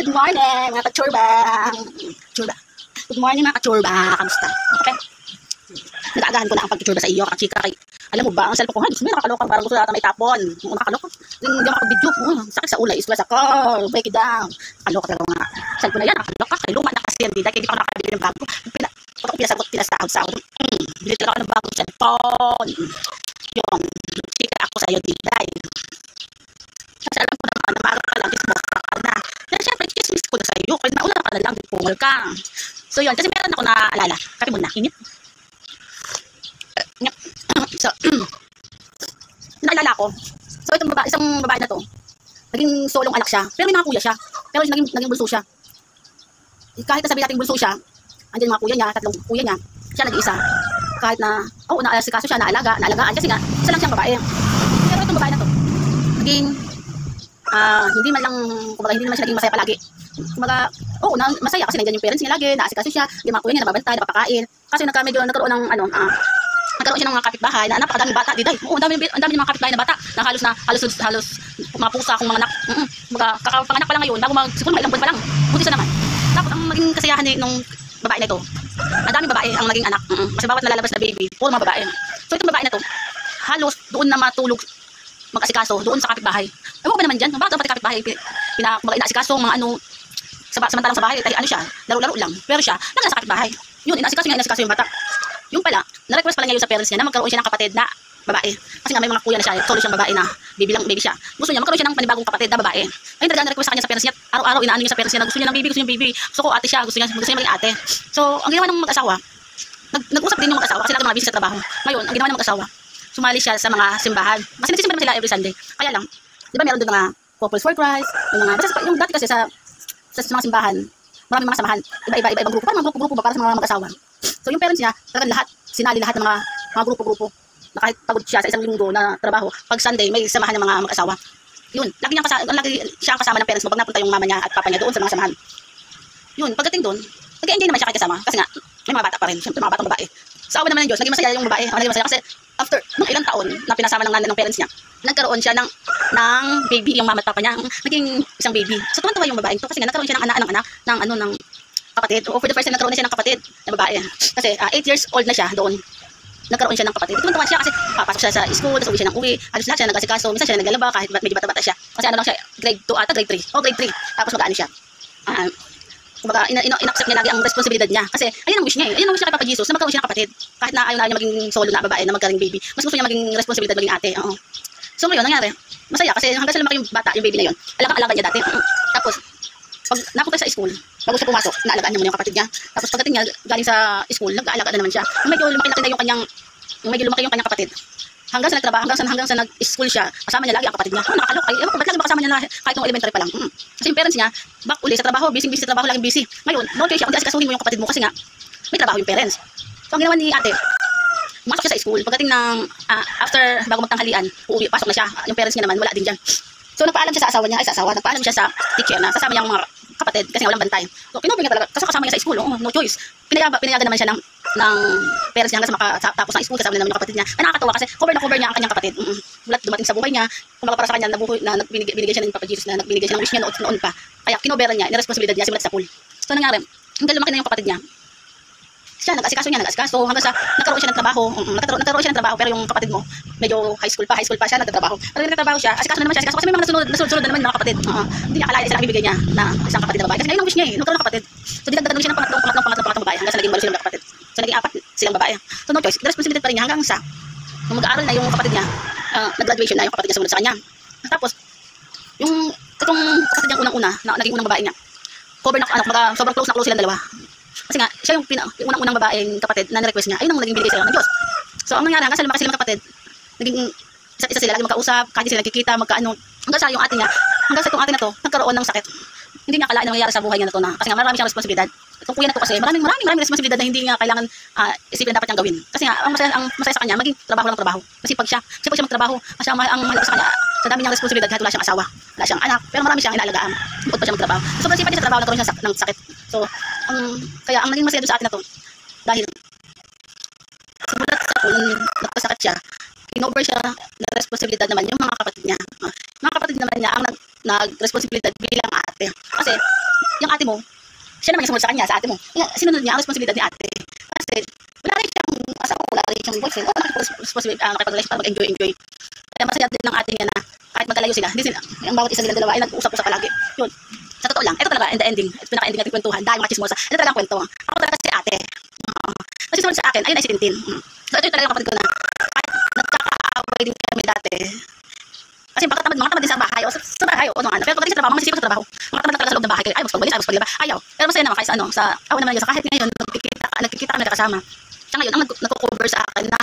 Good morning, mga kachurba. Good morning, mga kachurba. Kamusta? Okay. Nag-aagahan ko na ang pagkachurba sa iyo, kakachika. Alam mo ba, ang cellphone ko, gusto mo nakakaloka, parang gusto natin may tapon. Nakakaloka. Hindi ako video. Sakit sa ulay, stress ako. Break it down. Nakakaloka talaga nga. Cellphone na yan, nakakaloka. Kaya luma na kasi yan, dahil hindi pa ako nakakabili ng bago. Pag ako pinasahod. Bili talaga ako ng bagong cellphone. Yun. Chika ako sa iyo, diday. Kasi alam ko naman na maaga ka lang, chismosa ka na. Kaya syempre, chismis ko na sa iyo. Kaya nauna ka na lang, pungal ka. So yun, kasi meron ako naalala. Kape muna, init. So, naalala ko. So itong isang babae na to, naging solong anak siya. Pero may mga kuya siya. Pero naging bunso siya. Kahit na sabihin natin bunso siya, andyan mga kuya niya, tatlong kuya niya, siya nag-iisa. Kahit na, naasikaso siya, naalagaan. Kasi nga, isa lang siyang babae. Pero itong babae na to, naging, hindi man siya naging masaya palagi. Kumbaga, masaya kasi nandiyan yung parents niya lagi, naasikaso siya, yung mga kuya niya nababantay, napapakain. Kasi nagkaroon ng nagkaroon siya ng mga kapitbahay na napakadaming bata, diday. Oo, ang dami ng mga kapitbahay na bata na halos mga pusa akong mga anak. Kakapanganak pa lang ngayon, bago siguro ilang buwan pa lang. Buti siya naman. Tapos ang maging kasiyahan nung babae na ito, ang daming babae ang naging anak. Kasi bawat nalalabas na baby, puro mga babae. So itong babae na to, halos doon na matulog mag-asikaso doon sa kapitbahay. Ewan ko ba naman dyan, bakit dapat kapitbahay inaasikaso mga samantalang sa bahay, siya, laro-laro lang. Pero siya, nasa kapitbahay. Yun, inaasikaso yung bata. Yung pala, na-request pala niya yung sa parents niya na magkaroon siya ng kapatid na babae. Kasi nga may mga kuya na siya, solo siyang babae na baby siya. Gusto niya magkaroon siya ng panibagong kapatid na babae. Ayun talaga na-request sa kanya sa parents niya. Araw-araw inaano niya sa parents niya na gusto niya ng baby. Gusto ko ate siya, gusto niya maging ate. So, ang ginawa ng mag-asawa, nag-usap din yung mag-asawa kasi lahat mga busy sa trabaho. Ngayon, ang ginawa ng mag-asawa, sumali siya sa mga simbahan. Kasi nagsisimba naman sila every Sunday. Kaya lang, di ba meron doon mga couples for Christ, yung dati kasi sa mga simbahan, maraming mga samahan, ibang grupo, parang mga grupo ba para sa mga mag-asawa. So yung parents niya, talagang sinali lahat ng mga grupo-grupo na kahit pagod siya sa isang linggo na trabaho, pag Sunday may samahan ng mga mag-asawa. Yun, lagi siya kasama ng parents mo pag napunta yung mama niya at papa niya doon sa mga samahan. Yun, pagdating doon, nag-enjoy naman siya kasama kasi nga may mga bata pa rin, siyempre mga batang babae. Sa awa naman ng Diyos, naging masaya yung babae, naging masaya kasi after nung ilang taon na pinasama ng parents niya, nagkaroon siya ng baby, yung mama at papa niya, naging isang baby. So tuwan-tuwa yung babaeng to kasi nga nagkaroon siya ng kapatid. O for the first time nagkaroon na siya ng kapatid na babae. Kasi 8 years old na siya doon. Nagkaroon siya ng kapatid. Tuwan-tuwa siya kasi papasok siya sa school, tapos uwi siya ng uwi. Halos lahat siya nag-asikaso. Minsan siya naglalaba kahit medyo bata-bata siya. Kasi lang siya, grade 2 ata, grade 3. Grade 3. Tapos mag-ano siya. Kumbaga, in-accept niya lagi ang responsibilidad niya. Kasi ayun ang wish niya eh. Ayun ang wish niya kay Papa Jesus na magkaroon siya ng kapatid. Kahit na ayaw na niya maging solo na babae na magkaring baby. Mas gusto niya maging responsibilidad, maging ate. Oo. So ngayon, nangyari. Masaya kasi hanggang sa lumaki yung bata, yung baby na yun. Alaga niya dati. Tapos, pag napunta sa school, bago siya pumasok, naalagaan niya muna yung kapatid niya. Tapos pagdating niya, galing sa school, nag-aalaga na naman siya. Medyo lumaki na yung kanyang kapatid. Hanggang sa nag-school siya, kasama niya lagi ang kapatid niya. Nakakaloka. Ewan ko, ba't lagi ba kasama niya na kahit nung elementary pa lang? Kasi yung parents niya, back uli sa trabaho, busy sa trabaho, laging busy. Ngayon, no choice siya, kundi asikasuhin mo yung kapatid mo kasi nga, may trabaho yung parents. So ang ginawa ni ate, pumasok siya sa school. Pagdating ng, bago magtanghalian, pasok na siya. Yung parents niya naman, wala din dyan. So nagpaalam siya sa asawa niya, nagpaalam siya sa teacher na sasama niya ang mga kapatid kasi walang bantay. So kinobring niya talaga, kasi kasama niya sa school, no choice. Pinayagan naman siya ng parents niya hanggang sa makatapos ng school, kasama naman yung kapatid niya. Ay nakakatawa kasi cover niya ang kanyang kapatid. Mulat dumating sa buhay niya, kumbaga para sa kanya binigay siya ng Papa Jesus na nagbinigay siya ng wish niya noon pa. Kaya kinoberan niya, responsibilidad niya simulat sa pool. So nangyari, hanggang lumaki na yung kapatid niya. Siya nag-asikaso hanggang sa nagkaroon siya ng trabaho. Nagkaroon siya ng trabaho pero yung kapatid mo medyo high school pa siya nagtatrabaho. Pero nagtatrabaho siya, asikaso na naman siya kasi may mga nasunod na naman ng mga kapatid. Hindi niya akalain sila ang bibigay niya na isang kapatid na babae. Kasi ngayon ang wish niya nagkaroon ng kapatid. So dinagdagan siya ng pangatlong babae hanggang sa naging balo silang kapatid. So naging 4 silang babae. So no choice, responsibility pa rin niya hanggang sa nung mag-aaral na yung kapatid niya, nag-graduation na yung kapatid niya sumunod sa kanya. Tapos yung katong kapatid niyang unang-una na naging unang babae niya, cover na sobrang close silang dalawa. Kasi nga, siya yung unang-unang babaeng kapatid na na-request niya, ayun ang naging binigay sa'yo ng Diyos. So, ang nangyari, hanggang sa lumaki silang kapatid, naging isa sila, lagi magkausap, kahit sila nagkikita, hanggang sa yung ate niya, hanggang sa itong ate na to, nagkaroon ng sakit. Hindi niya akalain na mangyayari sa buhay niya na to na, kasi nga marami siyang responsibilidad. Itong kuya na to kasi, maraming responsibilidad na hindi niya kailangan isipin na dapat niyang gawin. Kasi nga, ang masaya sa kanya, maging trabaho lang trabaho. Kasi pag siya magtrabaho, ang mahalaga sa kanya, sa dami niyang responsibilidad kahit wala siyang asawa, wala siyang anak, pero marami siyang inaalagaan. Bukod pa siya magtrabaho. So, pag siya sa trabaho, nagkaroon siya ng sakit. So, kaya ang naging masaya doon sa atin na to, dahil simulat sa pool, nagkasakit siya, kinover siya na responsibilidad naman yung mga kapatid niya. Mga kapatid naman niya ang nag-responsibilidad bilang ate. Kasi yung ate mo, siya naman yung sumunod sa kanya, sa ate mo. Sinunod niya ang responsibilidad ni ate. Kasi, wala rin siyang asawa, wala rin siyang boyfriend. O, nakipag-relation para mag-enjoy. Kaya masaya din ng ate niya na kahit magkalayo sila, hindi sila, ang bawat isa nilang dalawa ay nag-uusap-usap palagi. Yun. Sa totoo lang, ito talaga, in the ending, pinaka-ending natin kwentuhan, dahil mga chismosa. Ito talaga ang kwento. Ako talaga si ate. Kasi sumunod sa akin, ayun ay si Tintin. So, ito yung talaga yung kapatid ko na, kahit nagkakaaway din kami dati, kasi mga tamad din sa bahay, o sa bahay, o ano, pero pagdating sa trabaho, masisipag sa trabaho. Mga tamad na talaga sa loob ng bahay, kaya ayaw pagbalik, ayaw paglaba, ayaw. Pero masaya naman, kahit sa kahit ngayon, nagkikita kami, nagkakasama. Siya ngayon, ang nagko-cover sa akin na